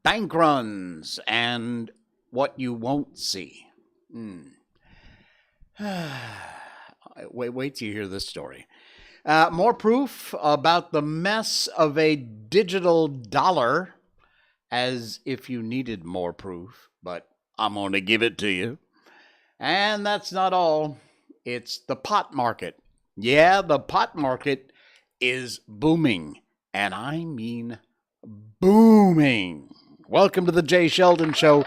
Bank runs and what you won't see. Wait till you hear this story. More proof about the mess of a digital dollar, as if you needed more proof, but I'm going to give it to you. And that's not all. It's the pot market. Yeah, the pot market is booming, and I mean booming. Welcome to the Jay Sheldon Show.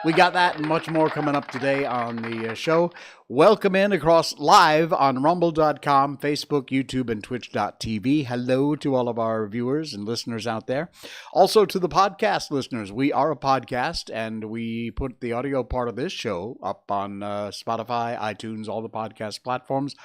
We got that and much more coming up today on the show. Welcome in across live on rumble.com, Facebook, YouTube, and twitch.tv. Hello to all of our viewers and listeners out there. Also to the podcast listeners. We are a podcast, and we put the audio part of this show up on Spotify, iTunes, all the podcast platforms.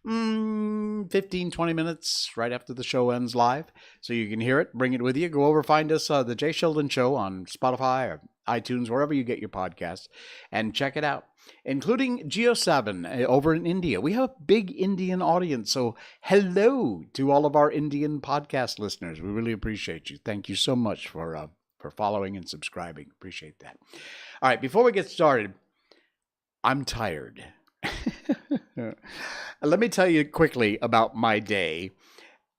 15, 20 minutes right after the show ends live. So you can hear it, bring it with you. Go over, find us, the Jay Sheldon Show on Spotify or iTunes, wherever you get your podcasts, and check it out, including Geo7 over in India. We have a big Indian audience, so hello to all of our Indian podcast listeners. We really appreciate you. Thank you so much for following and subscribing. Appreciate that. All right, before we get started, I'm tired. Let me tell you quickly about my day.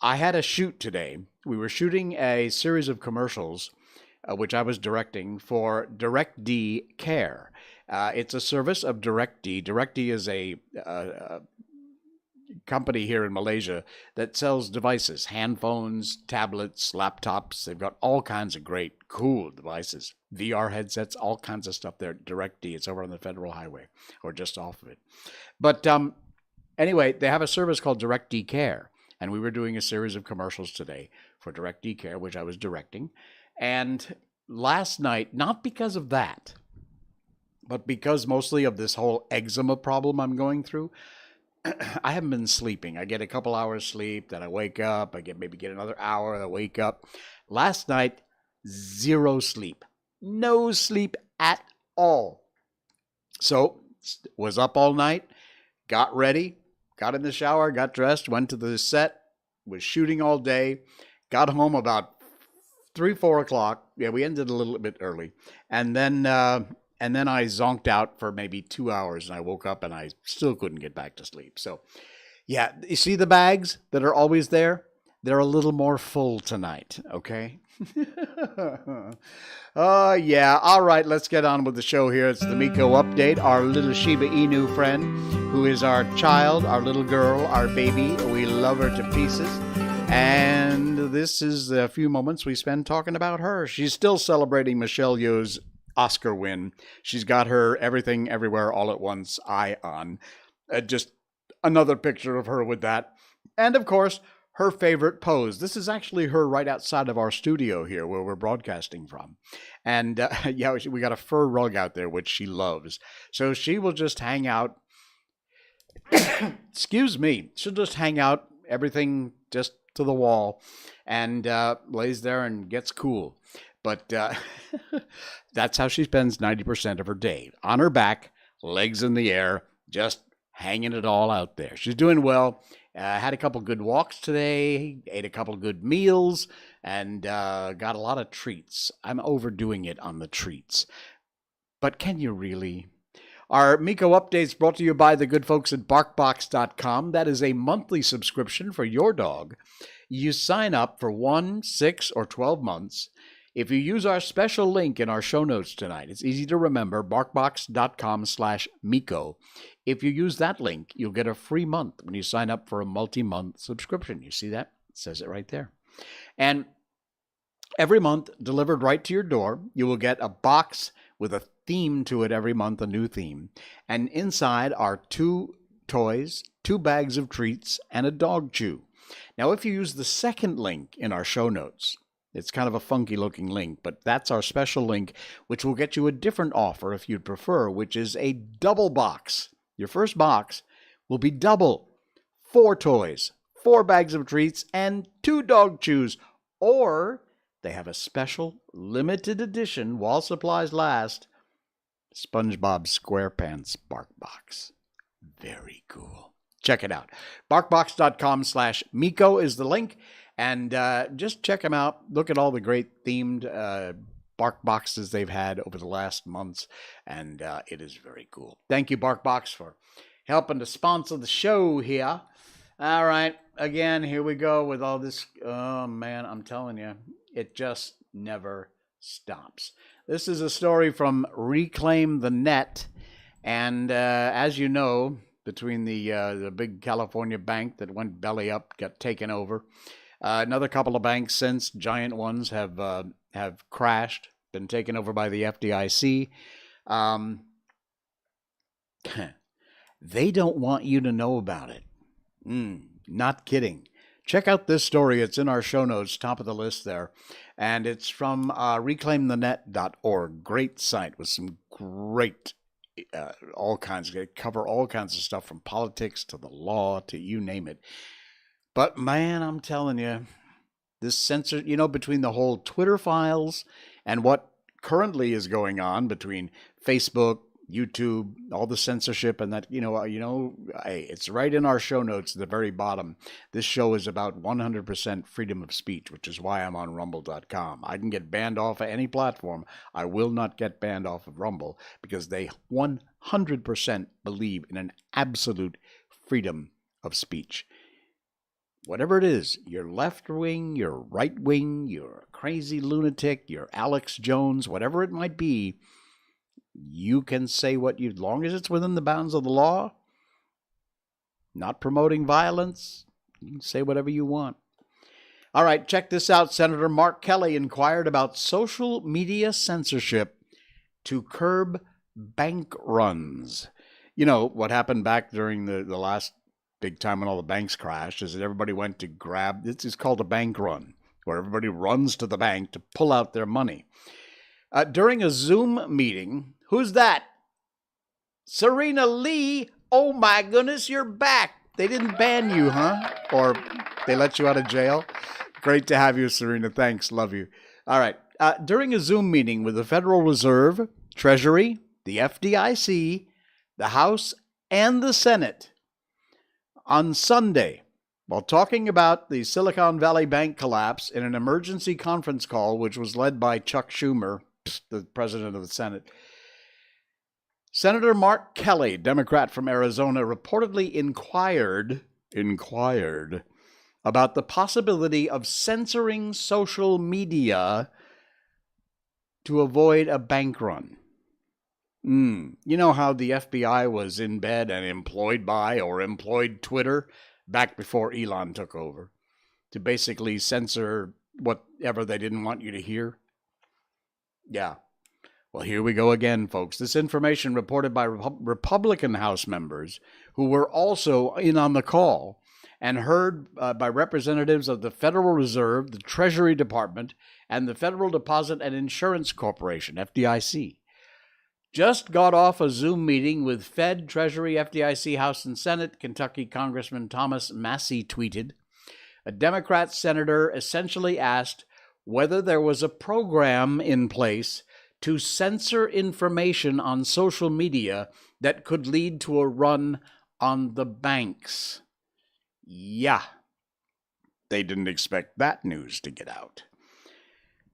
I had a shoot today. We were shooting a series of commercials, which I was directing for DirectD Care. It's a service of DirectD. DirectD is a company here in Malaysia that sells devices, handphones, tablets, laptops. They've got all kinds of great, cool devices, VR headsets, all kinds of stuff there. DirectD, it's over on the Federal Highway, or just off of it. But anyway, they have a service called DirectD Care, and we were doing a series of commercials today for DirectD Care, which I was directing. And last night, not because of that, but because mostly of this whole eczema problem I'm going through, I haven't been sleeping. I get a couple hours sleep, then I wake up. I maybe get another hour, I wake up. Last night, zero sleep. No sleep at all. So, was up all night, got ready, got in the shower, got dressed, went to the set, was shooting all day, got home about 3, 4 o'clock. Yeah, we ended a little bit early. And then I zonked out for maybe 2 hours, and I woke up and I still couldn't get back to sleep. So, yeah, you see the bags that are always there? They're a little more full tonight, okay? Yeah. All right, let's get on with the show here. It's the Miko update. Our little Shiba Inu friend, who is our child, our little girl, our baby. We love her to pieces. And this is a few moments we spend talking about her. She's still celebrating Michelle Yeoh's Oscar win. She's got her Everything Everywhere All at Once eye on. Just another picture of her with that. And of course, her favorite pose. This is actually her right outside of our studio here where we're broadcasting from. And yeah, we got a fur rug out there, which she loves. So she will just hang out. Excuse me. She'll just hang out, everything just to the wall, and lays there and gets cool. But that's how she spends 90% of her day. On her back, legs in the air, just hanging it all out there. She's doing well. Had a couple good walks today, ate a couple good meals, and got a lot of treats. I'm overdoing it on the treats. But can you really? Our Miko updates brought to you by the good folks at Barkbox.com. That is a monthly subscription for your dog. You sign up for 1, 6, or 12 months. If you use our special link in our show notes tonight, it's easy to remember, barkbox.com/Miko. If you use that link, you'll get a free month when you sign up for a multi-month subscription. You see that? It says it right there. And every month, delivered right to your door, you will get a box with a theme to it every month, a new theme. And inside are 2 toys, 2 bags of treats, and a dog chew. Now, if you use the second link in our show notes, it's kind of a funky looking link, but that's our special link, which will get you a different offer if you'd prefer, which is a double box. Your first box will be double. 4 toys, 4 bags of treats, and 2 dog chews. Or they have a special limited edition, while supplies last, SpongeBob Squarepants Barkbox. Very cool. Check it out. Barkbox.com/Miko is the link. And just check them out. Look at all the great themed bark boxes they've had over the last months. And it is very cool. Thank you, Barkbox, for helping to sponsor the show here. All right. Again, here we go with all this. Oh, man, I'm telling you, it just never stops. This is a story from Reclaim the Net. And as you know, between the big California bank that went belly up, got taken over. Another couple of banks since, giant ones, have crashed, been taken over by the FDIC. They don't want you to know about it. Not kidding. Check out this story. It's in our show notes, top of the list there. And it's from reclaimthenet.org. Great site with some great cover all kinds of stuff from politics to the law to you name it. But man, I'm telling you, this between the whole Twitter files and what currently is going on between Facebook, YouTube, all the censorship and that, hey, it's right in our show notes at the very bottom. This show is about 100% freedom of speech, which is why I'm on rumble.com. I can get banned off of any platform. I will not get banned off of Rumble because they 100% believe in an absolute freedom of speech. Whatever it is, you're left wing, you're right wing, you're a crazy lunatic, you're Alex Jones, whatever it might be, you can say as long as it's within the bounds of the law, not promoting violence, you can say whatever you want. All right, check this out. Senator Mark Kelly inquired about social media censorship to curb bank runs. You know, what happened back during the last big time when all the banks crashed is that everybody went to grab, it's called a bank run, where everybody runs to the bank to pull out their money. During a Zoom meeting, who's that? Serena Lee. Oh my goodness, you're back. They didn't ban you, huh? Or they let you out of jail? Great to have you, Serena. Thanks. Love you. All right. During a Zoom meeting with the Federal Reserve, Treasury, the FDIC, the House, and the Senate, on Sunday, while talking about the Silicon Valley Bank collapse in an emergency conference call, which was led by Chuck Schumer, the president of the Senate, Senator Mark Kelly, Democrat from Arizona, reportedly inquired about the possibility of censoring social media to avoid a bank run. You know how the FBI was in bed and employed Twitter back before Elon took over to basically censor whatever they didn't want you to hear? Yeah. Well, here we go again, folks. This information reported by Republican House members who were also in on the call and heard by representatives of the Federal Reserve, the Treasury Department, and the Federal Deposit and Insurance Corporation, FDIC. Just got off a Zoom meeting with Fed, Treasury, FDIC, House, and Senate. Kentucky Congressman Thomas Massie tweeted, a Democrat senator essentially asked whether there was a program in place to censor information on social media that could lead to a run on the banks. Yeah, they didn't expect that news to get out.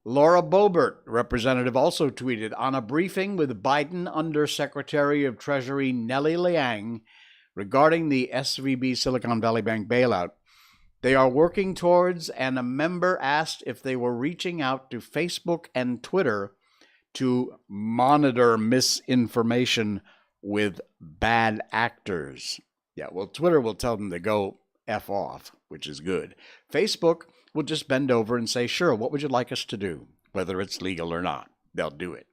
Laura Boebert, representative, also tweeted, on a briefing with Biden Undersecretary of Treasury Nellie Liang regarding the SVB Silicon Valley Bank bailout, they are working towards, and a member asked if they were reaching out to Facebook and Twitter to monitor misinformation with bad actors. Yeah, well, Twitter will tell them to go F off, which is good. Facebook will just bend over and say, sure, what would you like us to do? Whether it's legal or not, they'll do it.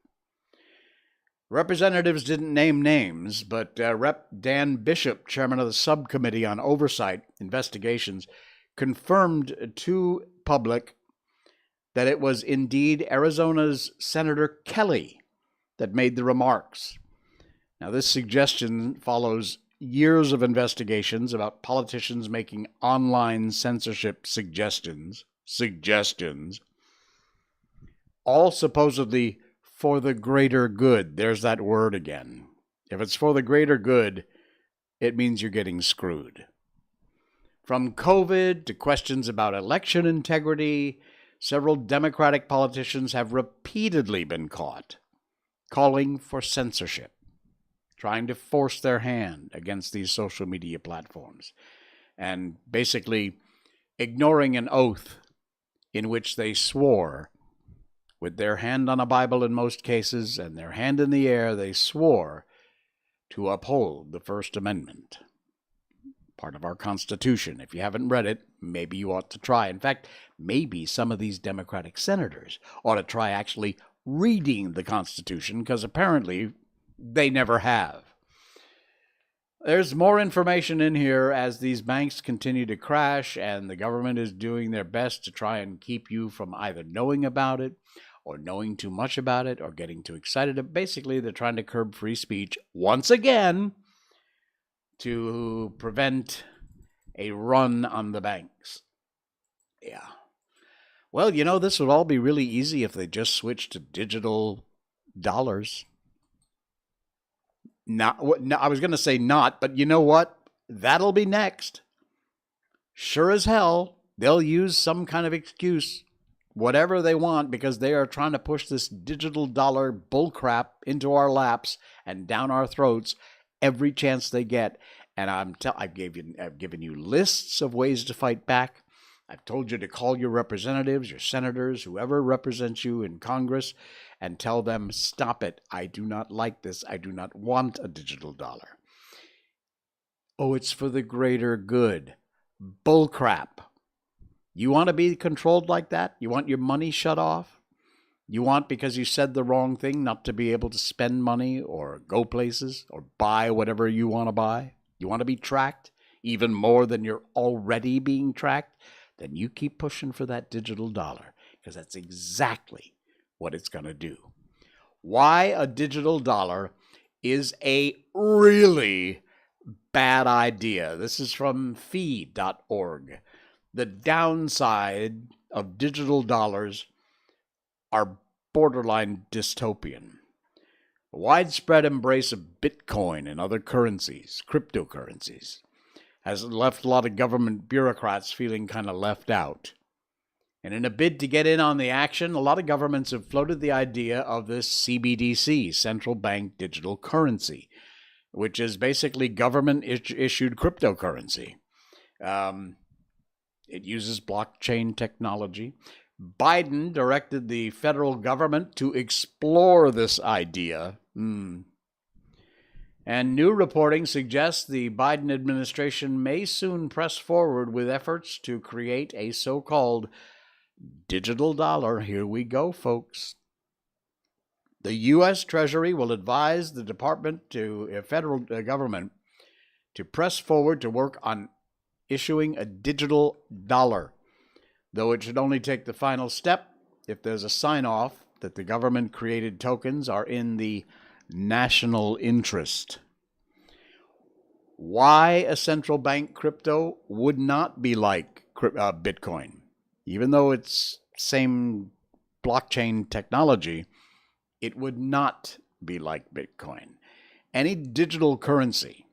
Representatives didn't name names, but Rep. Dan Bishop, chairman of the Subcommittee on Oversight Investigations, confirmed to public that it was indeed Arizona's Senator Kelly that made the remarks. Now, this suggestion follows years of investigations about politicians making online censorship suggestions, all supposedly for the greater good. There's that word again. If it's for the greater good, it means you're getting screwed. From COVID to questions about election integrity, several Democratic politicians have repeatedly been caught calling for censorship, trying to force their hand against these social media platforms, and basically ignoring an oath in which they swore, with their hand on a Bible in most cases and their hand in the air, they swore to uphold the First Amendment, part of our Constitution. If you haven't read it, maybe you ought to try. In fact, maybe some of these Democratic senators ought to try actually reading the Constitution, because apparently they never have. There's more information in here as these banks continue to crash, and the government is doing their best to try and keep you from either knowing about it or knowing too much about it or getting too excited. Basically, they're trying to curb free speech once again to prevent a run on the banks. Yeah. Well, this would all be really easy if they just switched to digital dollars. I was going to say not, but you know what? That'll be next. Sure as hell, they'll use some kind of excuse, whatever they want, because they are trying to push this digital dollar bullcrap into our laps and down our throats every chance they get. And I've given you lists of ways to fight back. I've told you to call your representatives, your senators, whoever represents you in Congress, and tell them, stop it. I do not like this. I do not want a digital dollar. Oh, it's for the greater good. Bullcrap. You want to be controlled like that? You want your money shut off? You want, because you said the wrong thing, not to be able to spend money or go places or buy whatever you want to buy? You want to be tracked even more than you're already being tracked? Then you keep pushing for that digital dollar, because that's exactly what it's going to do. Why a digital dollar is a really bad idea. This is from fee.org. The downside of digital dollars are borderline dystopian. A widespread embrace of Bitcoin and other currencies, cryptocurrencies, has left a lot of government bureaucrats feeling kind of left out. And in a bid to get in on the action, a lot of governments have floated the idea of this CBDC, central bank digital currency, which is basically government-issued cryptocurrency. It uses blockchain technology. Biden directed the federal government to explore this idea. And new reporting suggests the Biden administration may soon press forward with efforts to create a so-called digital dollar. Here we go, folks. The U.S. Treasury will advise the federal government to press forward to work on issuing a digital dollar, though it should only take the final step if there's a sign-off that the government-created tokens are in the national interest. Why a central bank crypto would not be like Bitcoin, even though it's same blockchain technology, it would not be like Bitcoin. Any digital currency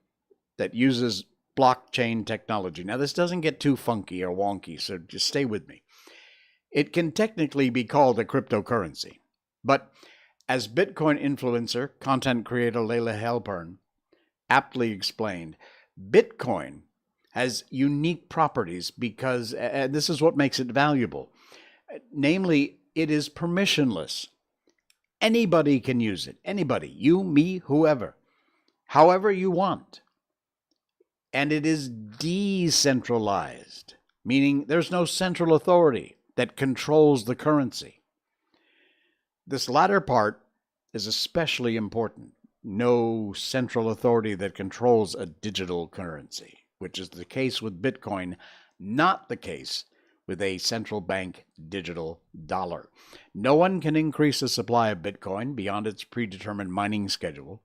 that uses blockchain technology, now this doesn't get too funky or wonky, so just stay with me. It can technically be called a cryptocurrency, but as Bitcoin influencer, content creator Layla Halpern aptly explained, Bitcoin has unique properties because this is what makes it valuable. Namely, it is permissionless. Anybody can use it. Anybody. You, me, whoever. However you want. And it is decentralized, meaning there's no central authority that controls the currency. This latter part is especially important. No central authority that controls a digital currency, which is the case with Bitcoin, not the case with a central bank digital dollar. No one can increase the supply of Bitcoin beyond its predetermined mining schedule.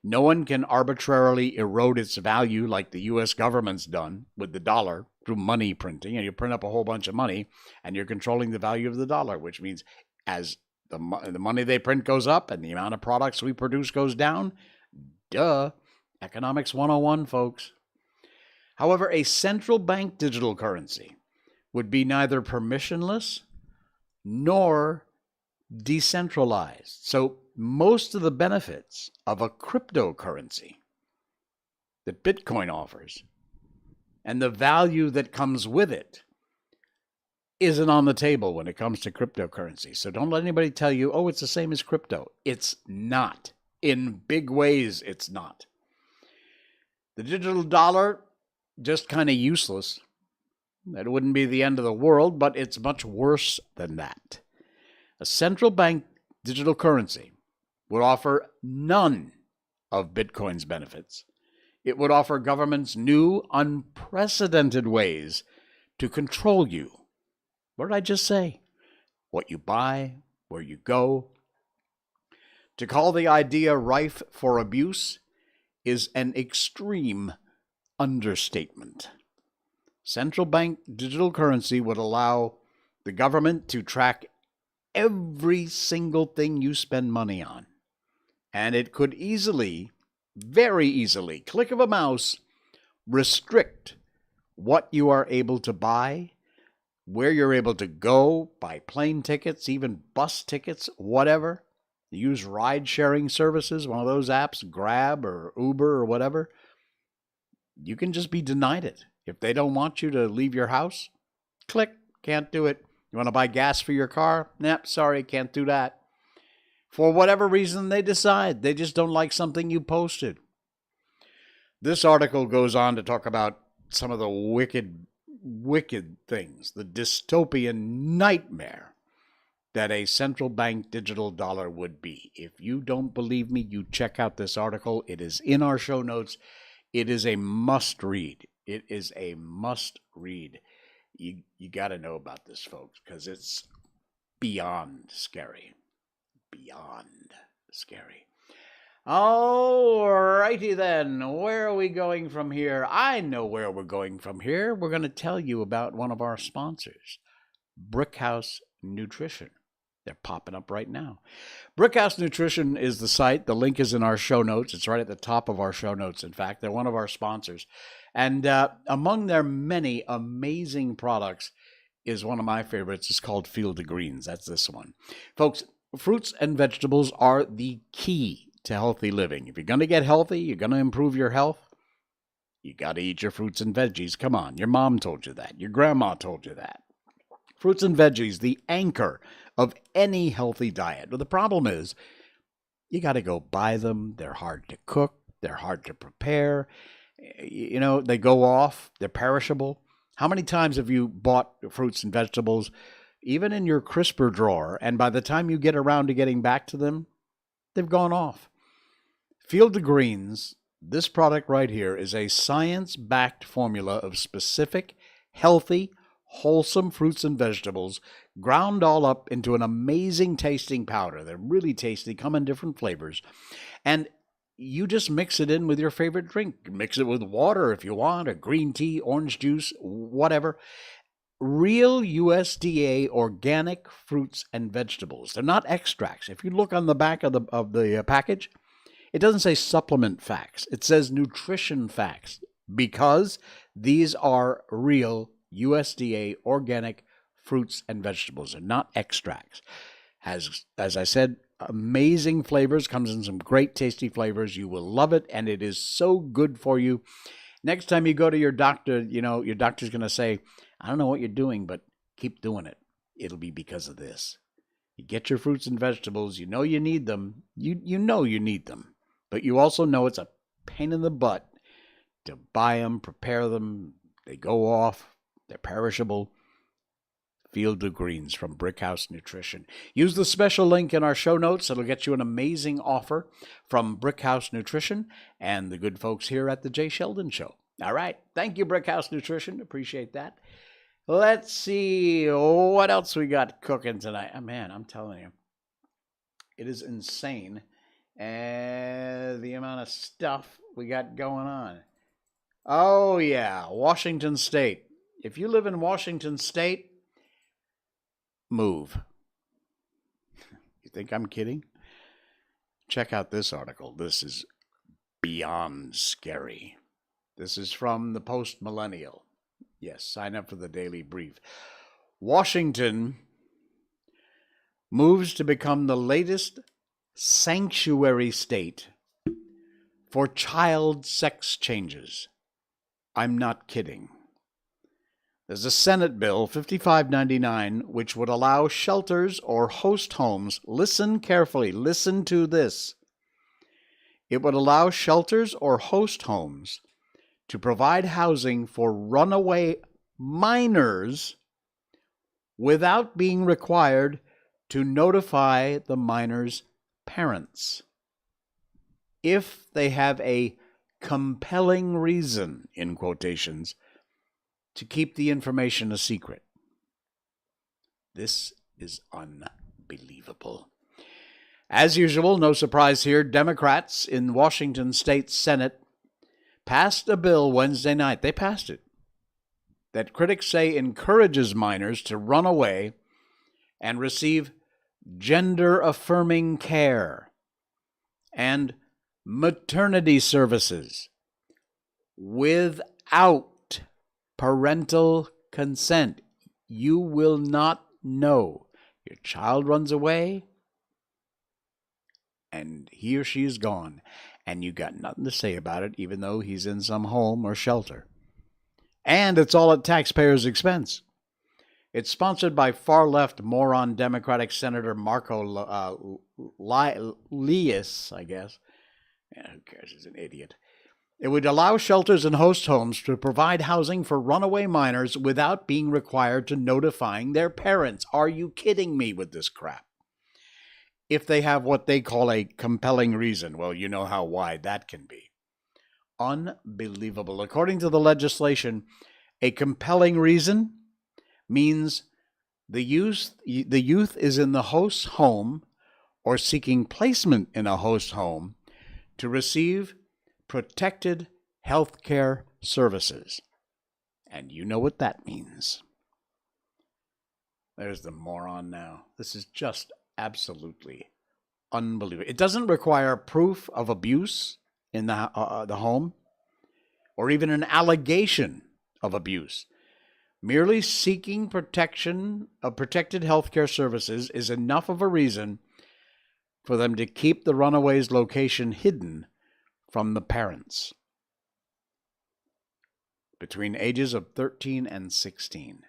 No one can arbitrarily erode its value like the U.S. government's done with the dollar through money printing. And you print up a whole bunch of money and you're controlling the value of the dollar, which means as The money they print goes up and the amount of products we produce goes down. Duh. Economics 101, folks. However, a central bank digital currency would be neither permissionless nor decentralized. So most of the benefits of a cryptocurrency that Bitcoin offers and the value that comes with it isn't on the table when it comes to cryptocurrency. So don't let anybody tell you, oh, it's the same as crypto. It's not. In big ways, it's not. The digital dollar, just kind of useless. That wouldn't be the end of the world, but it's much worse than that. A central bank digital currency would offer none of Bitcoin's benefits. It would offer governments new, unprecedented ways to control you. What did I just say? What you buy, where you go. To call the idea rife for abuse is an extreme understatement. Central bank digital currency would allow the government to track every single thing you spend money on. And it could easily, very easily, click of a mouse, restrict what you are able to buy, where you're able to go, buy plane tickets, even bus tickets, whatever. Use ride-sharing services, one of those apps, Grab or Uber or whatever. You can just be denied it. If they don't want you to leave your house, click, can't do it. You want to buy gas for your car? Nope, sorry, can't do that. For whatever reason they decide, they just don't like something you posted. This article goes on to talk about some of the wicked things, the dystopian nightmare that a central bank digital dollar would be. If you don't believe me, you check out this article. It is in our show notes. It is a must read. It is a must read. You got to know about this, folks, because it's beyond scary. Beyond scary. All righty then. Where are we going from here? I know where we're going from here. We're going to tell you about one of our sponsors, Brickhouse Nutrition. They're popping up right now. Brickhouse Nutrition is the site. The link is in our show notes. It's right at the top of our show notes, in fact. They're one of our sponsors. And among their many amazing products is one of my favorites. It's called Field of Greens. That's this one. Folks, fruits and vegetables are the key to healthy living. If you're going to get healthy, you're going to improve your health, you got to eat your fruits and veggies. Come on. Your mom told you that. Your grandma told you that. Fruits and veggies, the anchor of any healthy diet. But the problem is, you got to go buy them. They're hard to cook. They're hard to prepare. You know, they go off. They're perishable. How many times have you bought fruits and vegetables, even in your crisper drawer, and by the time you get around to getting back to them, they've gone off? Field of Greens, this product right here, is a science-backed formula of specific, healthy, wholesome fruits and vegetables, ground all up into an amazing tasting powder. They're really tasty, come in different flavors. And you just mix it in with your favorite drink. Mix it with water if you want, or green tea, orange juice, whatever. Real USDA organic fruits and vegetables. They're not extracts. If you look on the back of the package, it doesn't say supplement facts. It says nutrition facts, because these are real USDA organic fruits and vegetables. They're not extracts. As I said, amazing flavors. Comes in some great tasty flavors. You will love it, and it is so good for you. Next time you go to your doctor, you know, your doctor's going to say, I don't know what you're doing, but keep doing it. It'll be because of this. You get your fruits and vegetables. You know you need them. You know you need them. But you also know it's a pain in the butt to buy them, prepare them. They go off. They're perishable. Field of Greens from Brickhouse Nutrition. Use the special link in our show notes. It'll get you an amazing offer from Brickhouse Nutrition and the good folks here at the Jay Sheldon Show. All right. Thank you, Brickhouse Nutrition. Appreciate that. Let's see what else we got cooking tonight. Oh, man, I'm telling you, it is insane. The amount of stuff we got going on. Oh, yeah, Washington State. If you live in Washington State, move. think I'm kidding? Check out this article. This is beyond scary. This is from the Post-Millennial. Yes, sign up for the Daily Brief. Washington moves to become the latest sanctuary state for child sex changes. I'm not kidding. There's a Senate bill, 5599, which would allow shelters or host homes, listen carefully, listen to this. It would allow shelters or host homes to provide housing for runaway minors without being required to notify the minor's parents if they have a compelling reason, in quotations, to keep the information a secret. This is unbelievable. As usual, no surprise here, Democrats in Washington State Senate passed a bill Wednesday night. They passed it. That critics say encourages minors to run away and receive gender-affirming care and maternity services without parental consent. You will not know. Your child runs away and he or she is gone, and you got nothing to say about it, even though he's in some home or shelter. And it's all at taxpayers' expense. It's sponsored by far-left moron Democratic Senator Marco Lias, I guess. Yeah, who cares? He's an idiot. It would allow shelters and host homes to provide housing for runaway minors without being required to notifying their parents. Are you kidding me with this crap? If they have what they call a compelling reason, well, you know how wide that can be. Unbelievable. According to the legislation, a compelling reason means the youth is in the host's home or seeking placement in a host home to receive protected health care services. And you know what that means. There's the moron now. This is just absolutely unbelievable. It doesn't require proof of abuse in the home or even an allegation of abuse. Merely seeking protection of protected health care services is enough of a reason for them to keep the runaway's location hidden from the parents between ages of 13 and 16.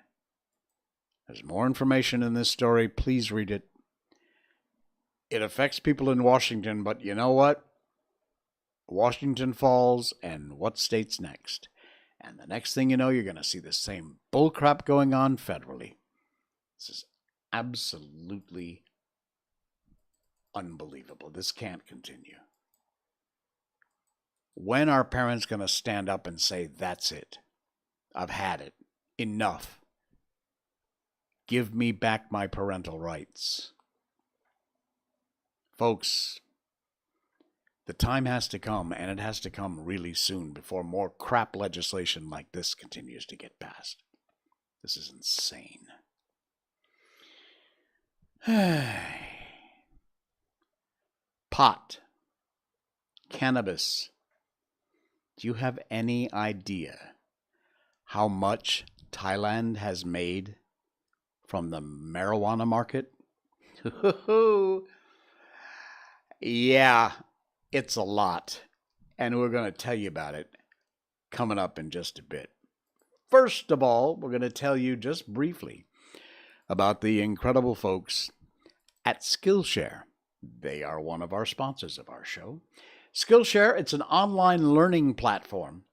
There's more information in this story. Please read it. It affects people in Washington, but you know what? Washington falls, and what state's next? And the next thing you know, you're going to see the same bullcrap going on federally. This is absolutely unbelievable. This can't continue. When are parents going to stand up and say, that's it? I've had it. Enough. Give me back my parental rights. Folks, the time has to come, and it has to come really soon before more crap legislation like this continues to get passed. This is insane. Pot. Cannabis. Do you have any idea how much Thailand has made from the marijuana market? Yeah, it's a lot. And we're going to tell you about it coming up in just a bit. First of all, we're going to tell you just briefly about the incredible folks at Skillshare. They are one of our sponsors of our show. Skillshare, it's an online learning platform,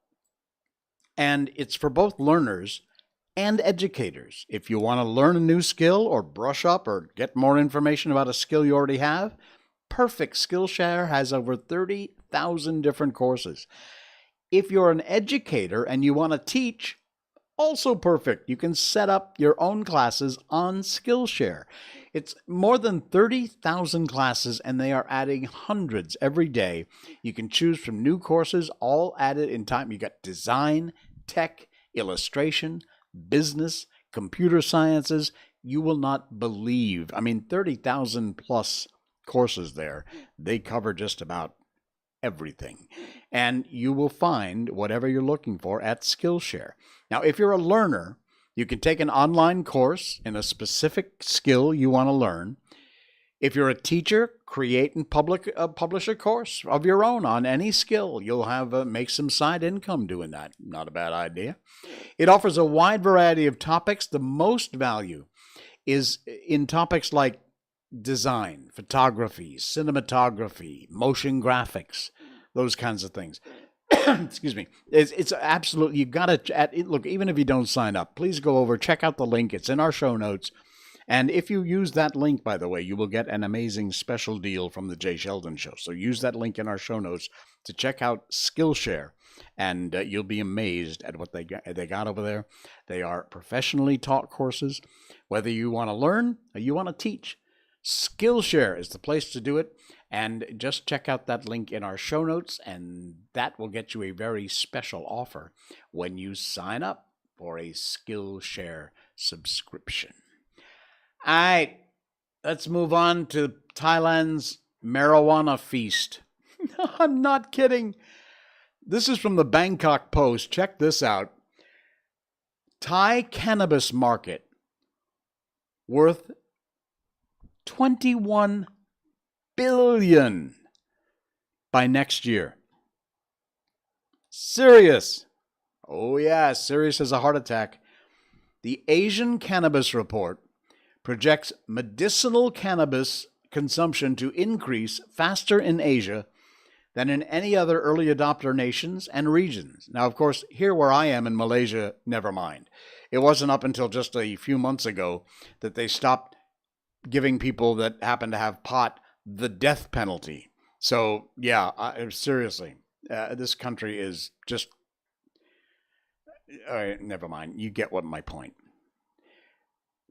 and it's for both learners and educators. If you want to learn a new skill or brush up or get more information about a skill you already have, perfect. Skillshare has over 30,000 different courses. If you're an educator and you want to teach, also perfect. You can set up your own classes on Skillshare. It's more than 30,000 classes, and they are adding hundreds every day. You can choose from new courses, all added in time. You got design, tech, illustration, business, computer sciences. You will not believe. 30,000 plus courses there. They cover just about everything. And you will find whatever you're looking for at Skillshare. Now, if you're a learner, you can take an online course in a specific skill you want to learn. If you're a teacher, create and publish a course of your own on any skill. You'll have make some side income doing that. Not a bad idea. It offers a wide variety of topics. The most value is in topics like design, photography, cinematography, motion graphics, those kinds of things. Excuse me. It's absolutely, you got to, look, even if you don't sign up, please go over, check out the link. It's in our show notes. And if you use that link, by the way, you will get an amazing special deal from the Jay Sheldon Show. So use that link in our show notes to check out Skillshare, and you'll be amazed at what they got over there. They are professionally taught courses, whether you want to learn or you want to teach. Skillshare is the place to do it, and just check out that link in our show notes, and that will get you a very special offer when you sign up for a Skillshare subscription. All right, let's move on to Thailand's marijuana feast. I'm not kidding. This is from the Bangkok Post. Check this out. Thai cannabis market worth 21 billion by next year. Serious. Oh yeah, serious as a heart attack. The Asian Cannabis Report projects medicinal cannabis consumption to increase faster in Asia than in any other early adopter nations and regions. Now, of course, here where I am in Malaysia, never mind. It wasn't up until just a few months ago that they stopped giving people that happen to have pot the death penalty. So, yeah, seriously, this country is just... never mind. You get what my point.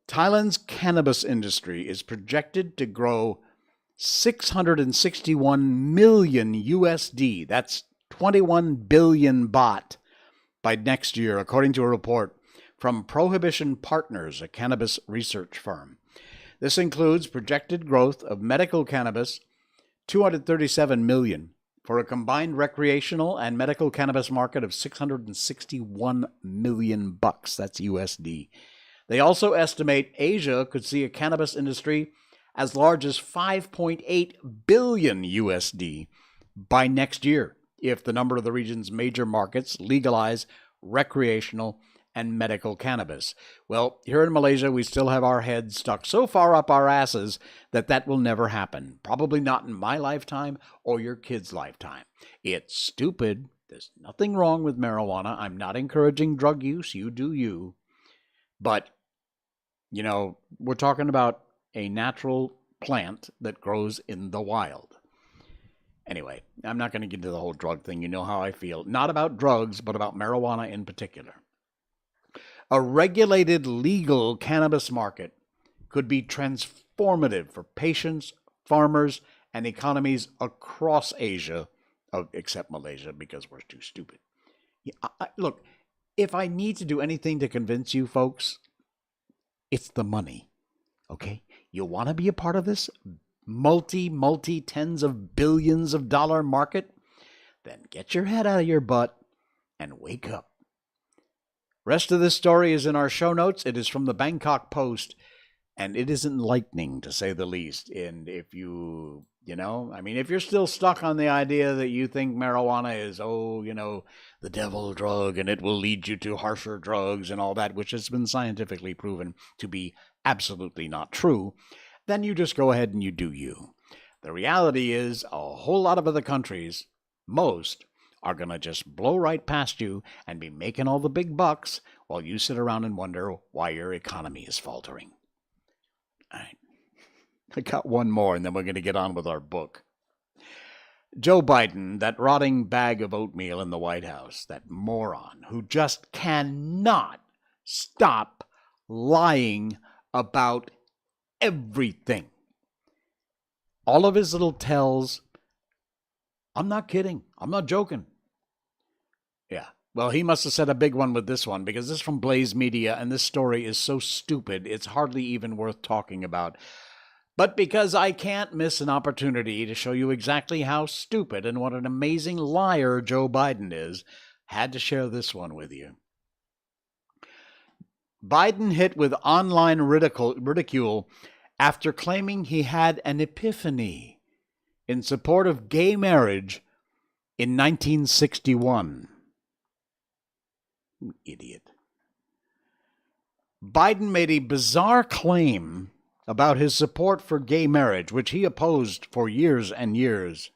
Thailand's cannabis industry is projected to grow 661 million USD. That's 21 billion baht by next year, according to a report from Prohibition Partners, a cannabis research firm. This includes projected growth of medical cannabis, 237 million, for a combined recreational and medical cannabis market of 661 million bucks. That's USD. They also estimate Asia could see a cannabis industry as large as 5.8 billion USD by next year, if the number of the region's major markets legalize recreational and medical cannabis. Well, here in Malaysia, we still have our heads stuck so far up our asses that will never happen. Probably not in my lifetime or your kid's lifetime. It's stupid. There's nothing wrong with marijuana. I'm not encouraging drug use. You do you. But, you know, we're talking about a natural plant that grows in the wild. Anyway, I'm not going to get into the whole drug thing. You know how I feel. Not about drugs, but about marijuana in particular. A regulated legal cannabis market could be transformative for patients, farmers, and economies across Asia, except Malaysia, because we're too stupid. Look, if I need to do anything to convince you folks, it's the money, okay? You want to be a part of this multi tens of billions of dollar market? Then get your head out of your butt and wake up. Rest of this story is in our show notes. It is from the Bangkok Post, and it is enlightening, to say the least. And if if you're still stuck on the idea that you think marijuana is, the devil drug, and it will lead you to harsher drugs and all that, which has been scientifically proven to be absolutely not true, then you just go ahead and you do you. The reality is a whole lot of other countries, most, are going to just blow right past you and be making all the big bucks while you sit around and wonder why your economy is faltering. All right. I got one more, and then we're going to get on with our book. Joe Biden, that rotting bag of oatmeal in the White House, that moron who just cannot stop lying about everything. All of his little tells. I'm not kidding. I'm not joking. Yeah. Well, he must have said a big one with this one, because this is from Blaze Media, and this story is so stupid, it's hardly even worth talking about. But because I can't miss an opportunity to show you exactly how stupid and what an amazing liar Joe Biden is, had to share this one with you. Biden hit with online ridicule after claiming he had an epiphany in support of gay marriage in 1961. Idiot. Biden made a bizarre claim about his support for gay marriage, which he opposed for years and years.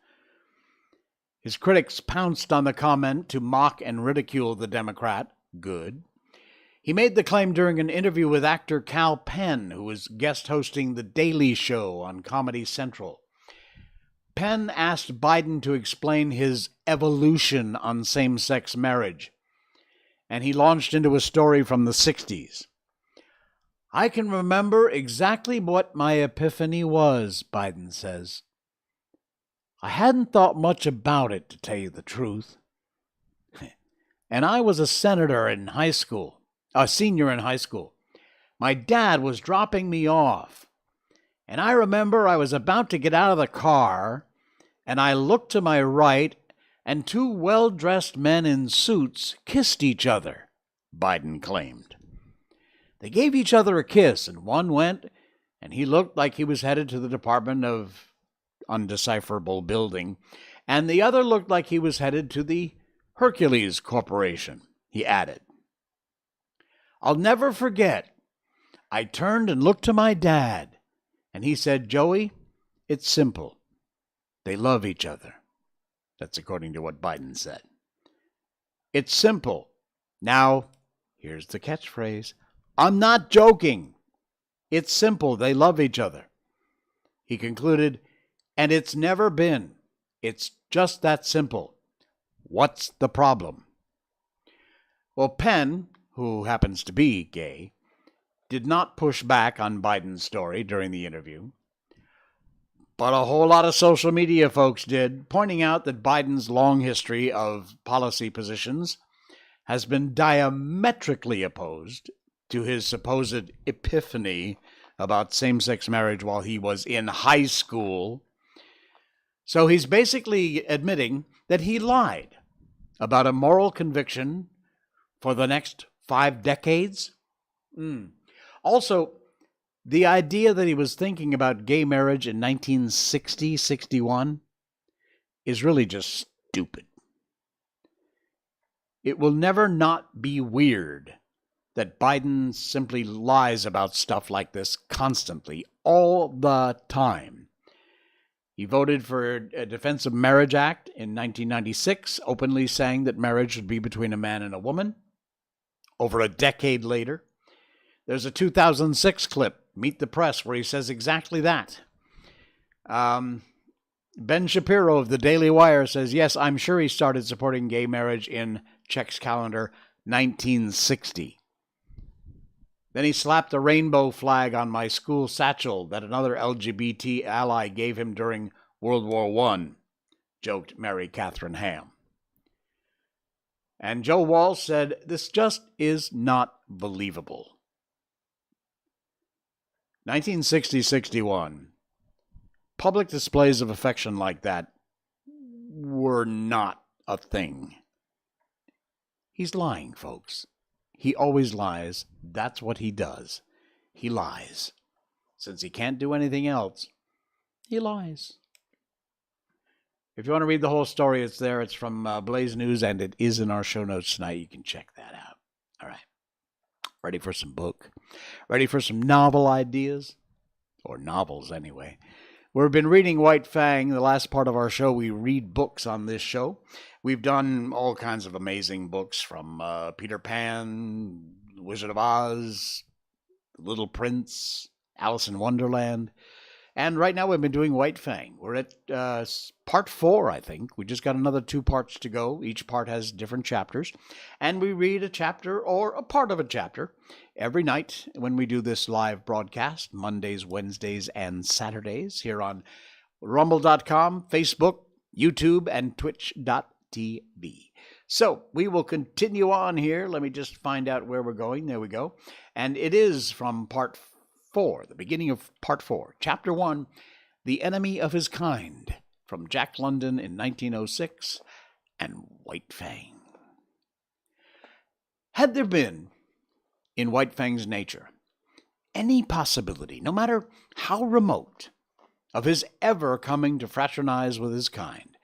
His critics pounced on the comment to mock and ridicule the Democrat. Good. He made the claim during an interview with actor Kal Penn, who was guest hosting The Daily Show on Comedy Central. Penn asked Biden to explain his evolution on same-sex marriage, and he launched into a story from the 60s. I can remember exactly what my epiphany was, Biden says. I hadn't thought much about it, to tell you the truth. And I was a senior in high school. My dad was dropping me off. And I remember I was about to get out of the car, and I looked to my right, and two well-dressed men in suits kissed each other, Biden claimed. They gave each other a kiss, and one went, and he looked like he was headed to the Department of Undecipherable Building, and the other looked like he was headed to the Hercules Corporation, he added. I'll never forget. I turned and looked to my dad, and he said, Joey, it's simple. They love each other. That's according to what Biden said. It's simple. Now, here's the catchphrase. I'm not joking. It's simple. They love each other. He concluded, and it's never been. It's just that simple. What's the problem? Well, Penn, who happens to be gay, did not push back on Biden's story during the interview. But a whole lot of social media folks did, pointing out that Biden's long history of policy positions has been diametrically opposed to his supposed epiphany about same-sex marriage while he was in high school. So he's basically admitting that he lied about a moral conviction for the next 5 decades. Also, the idea that he was thinking about gay marriage in 1960-61 is really just stupid. It will never not be weird that Biden simply lies about stuff like this constantly, all the time. He voted for a Defense of Marriage Act in 1996, openly saying that marriage should be between a man and a woman. Over a decade later, there's a 2006 clip, Meet the Press, where he says exactly that. Ben Shapiro of the Daily Wire says, yes, I'm sure he started supporting gay marriage in, checks calendar, 1960. Then he slapped a rainbow flag on my school satchel that another LGBT ally gave him during World War I, joked Mary Catherine Ham. And Joe Walsh said, this just is not believable. 1960-61. Public displays of affection like that were not a thing. He's lying, folks. He always lies. That's what he does. He lies. Since he can't do anything else, he lies. If you want to read the whole story, it's there. It's from Blaze News, and it is in our show notes tonight. You can check that out. All right. Ready for some book? Ready for some novel ideas? Or novels, anyway. We've been reading White Fang. The last part of our show, we read books on this show. We've done all kinds of amazing books from Peter Pan, Wizard of Oz, Little Prince, Alice in Wonderland. And right now we've been doing White Fang. We're at part 4, I think. We just got another 2 parts to go. Each part has different chapters. And we read a chapter or a part of a chapter every night when we do this live broadcast, Mondays, Wednesdays, and Saturdays here on Rumble.com, Facebook, YouTube, and Twitch.tv. So we will continue on here. Let me just find out where we're going. There we go. And it is from part 4, the beginning of Part 4, Chapter 1, The Enemy of His Kind, from Jack London in 1906, and White Fang. Had there been, in White Fang's nature, any possibility, no matter how remote, of his ever coming to fraternize with his kind,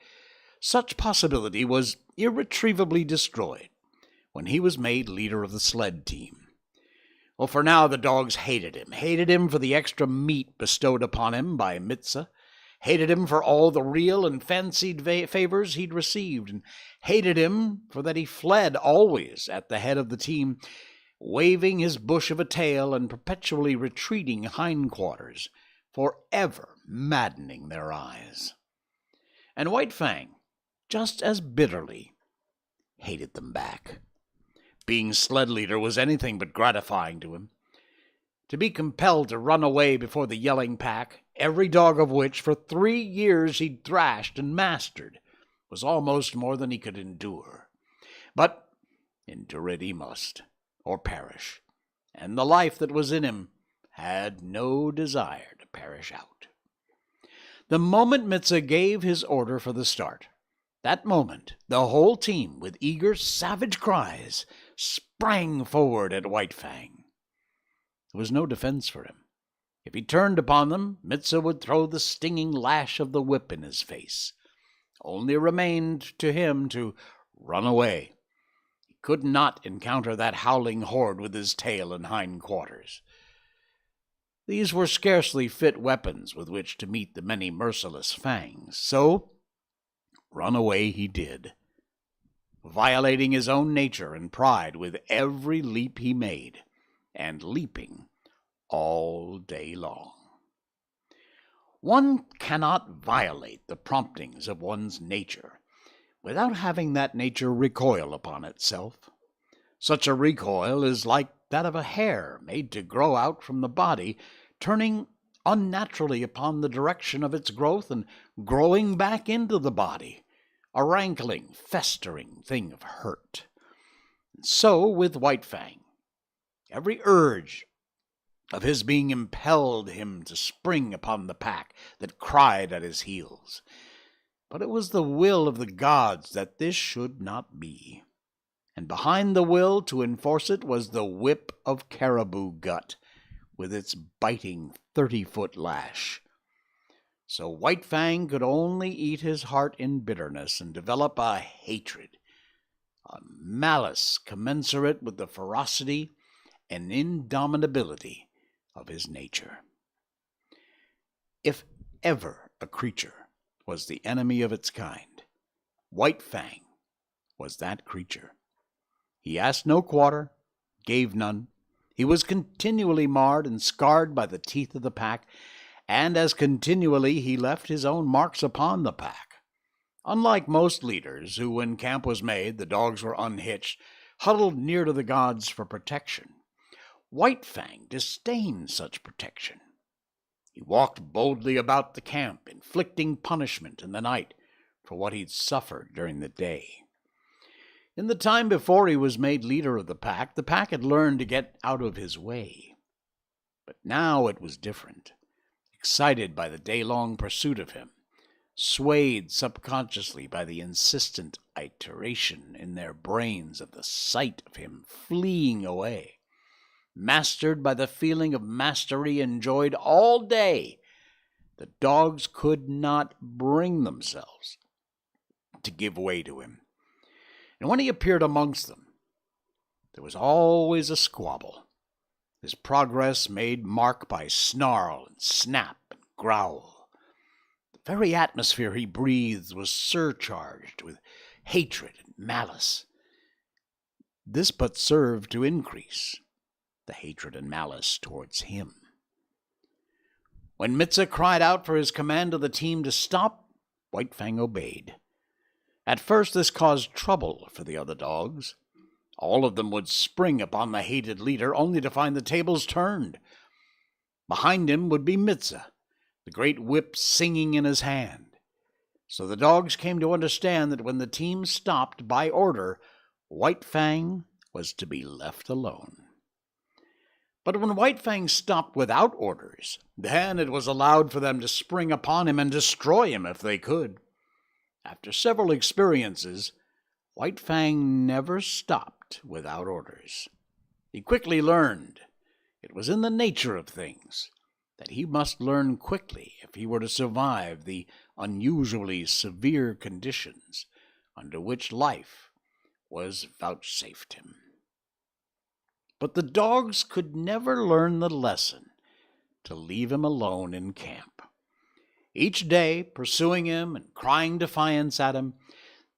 such possibility was irretrievably destroyed when he was made leader of the sled team. Well, for now the dogs hated him for the extra meat bestowed upon him by Mitza, hated him for all the real and fancied favors he'd received, and hated him for that he fled always at the head of the team, waving his bush of a tail and perpetually retreating hindquarters, forever maddening their eyes. And White Fang, just as bitterly, hated them back. Being sled leader was anything but gratifying to him. To be compelled to run away before the yelling pack, every dog of which for 3 years he'd thrashed and mastered, was almost more than he could endure. But endure it he must, or perish, and the life that was in him had no desire to perish out. The moment Mitza gave his order for the start, that moment the whole team, with eager, savage cries, sprang forward at White Fang. There was no defense for him. If he turned upon them, Mitza would throw the stinging lash of the whip in his face. Only remained to him to run away. He could not encounter that howling horde with his tail and hindquarters. These were scarcely fit weapons with which to meet the many merciless fangs, so run away he did, violating his own nature and pride with every leap he made, and leaping all day long. One cannot violate the promptings of one's nature without having that nature recoil upon itself. Such a recoil is like that of a hair made to grow out from the body, turning unnaturally upon the direction of its growth and growing back into the body, a rankling, festering thing of hurt. And so with White Fang. Every urge of his being impelled him to spring upon the pack that cried at his heels. But it was the will of the gods that this should not be. And behind the will to enforce it was the whip of caribou gut, with its biting 30-foot lash. So White Fang could only eat his heart in bitterness and develop a hatred, a malice commensurate with the ferocity and indomitability of his nature. If ever a creature was the enemy of its kind, White Fang was that creature. He asked no quarter, gave none. He was continually marred and scarred by the teeth of the pack, and as continually he left his own marks upon the pack. Unlike most leaders who, when camp was made, the dogs were unhitched, huddled near to the gods for protection, White Fang disdained such protection. He walked boldly about the camp, inflicting punishment in the night for what he'd suffered during the day. In the time before he was made leader of the pack had learned to get out of his way. But now it was different. Excited by the day-long pursuit of him, swayed subconsciously by the insistent iteration in their brains of the sight of him fleeing away, mastered by the feeling of mastery enjoyed all day, the dogs could not bring themselves to give way to him. And when he appeared amongst them, there was always a squabble, his progress made mark by snarl and snap and growl. The very atmosphere he breathed was surcharged with hatred and malice. This but served to increase the hatred and malice towards him. When Mitza cried out for his command of the team to stop, White Fang obeyed. At first this caused trouble for the other dogs. All of them would spring upon the hated leader, only to find the tables turned. Behind him would be Mitza, the great whip singing in his hand. So the dogs came to understand that when the team stopped by order, White Fang was to be left alone. But when White Fang stopped without orders, then it was allowed for them to spring upon him and destroy him if they could. After several experiences, White Fang never stopped without orders. He quickly learned it was in the nature of things that he must learn quickly if he were to survive the unusually severe conditions under which life was vouchsafed him. But the dogs could never learn the lesson to leave him alone in camp. Each day, pursuing him and crying defiance at him,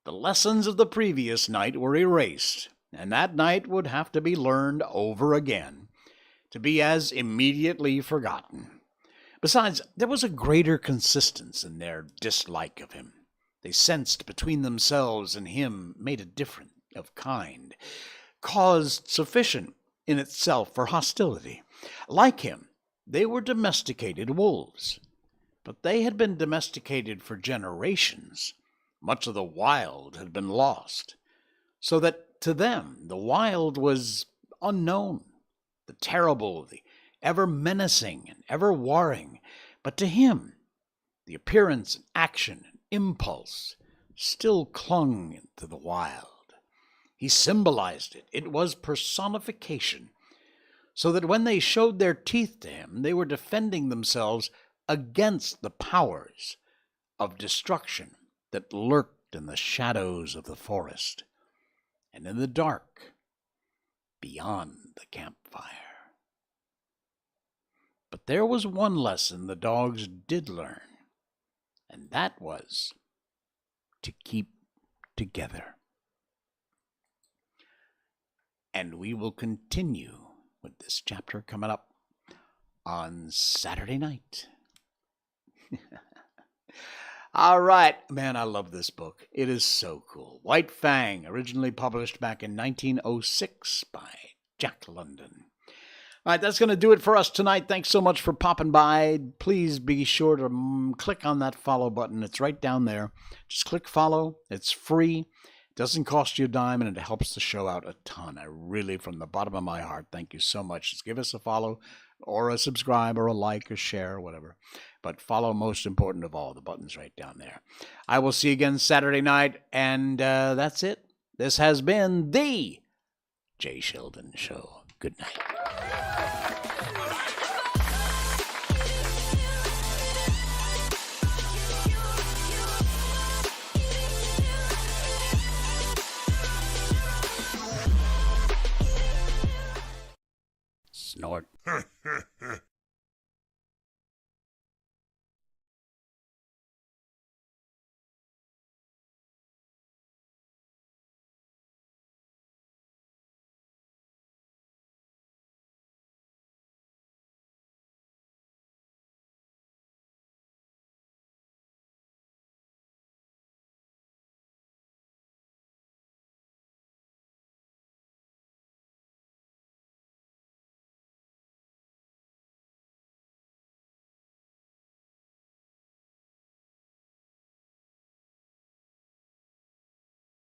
the lessons of the previous night were erased, and that night would have to be learned over again, to be as immediately forgotten. Besides, there was a greater consistency in their dislike of him. They sensed between themselves and him made a difference of kind, caused sufficient in itself for hostility. Like him, they were domesticated wolves, but they had been domesticated for generations. Much of the wild had been lost, so that to them the wild was unknown, the terrible, the ever menacing and ever warring. But to him, the appearance and action and impulse still clung to the wild. He symbolized it. It was personification, so that when they showed their teeth to him, they were defending themselves against the powers of destruction that lurked in the shadows of the forest and in the dark beyond the campfire. But there was one lesson the dogs did learn, and that was to keep together. And we will continue with this chapter coming up on Saturday night. All right. Man, I love this book. It is so cool. White Fang, originally published back in 1906 by Jack London. All right, that's going to do it for us tonight. Thanks so much for popping by. Please be sure to click on that follow button. It's right down there. Just click follow. It's free. It doesn't cost you a dime, and it helps the show out a ton. I really, from the bottom of my heart, thank you so much. Just give us a follow or a subscribe or a like or share or whatever. But follow, most important of all, the button's right down there. I will see you again Saturday night, and that's it. This has been the Jay Sheldon Show. Good night. Snort.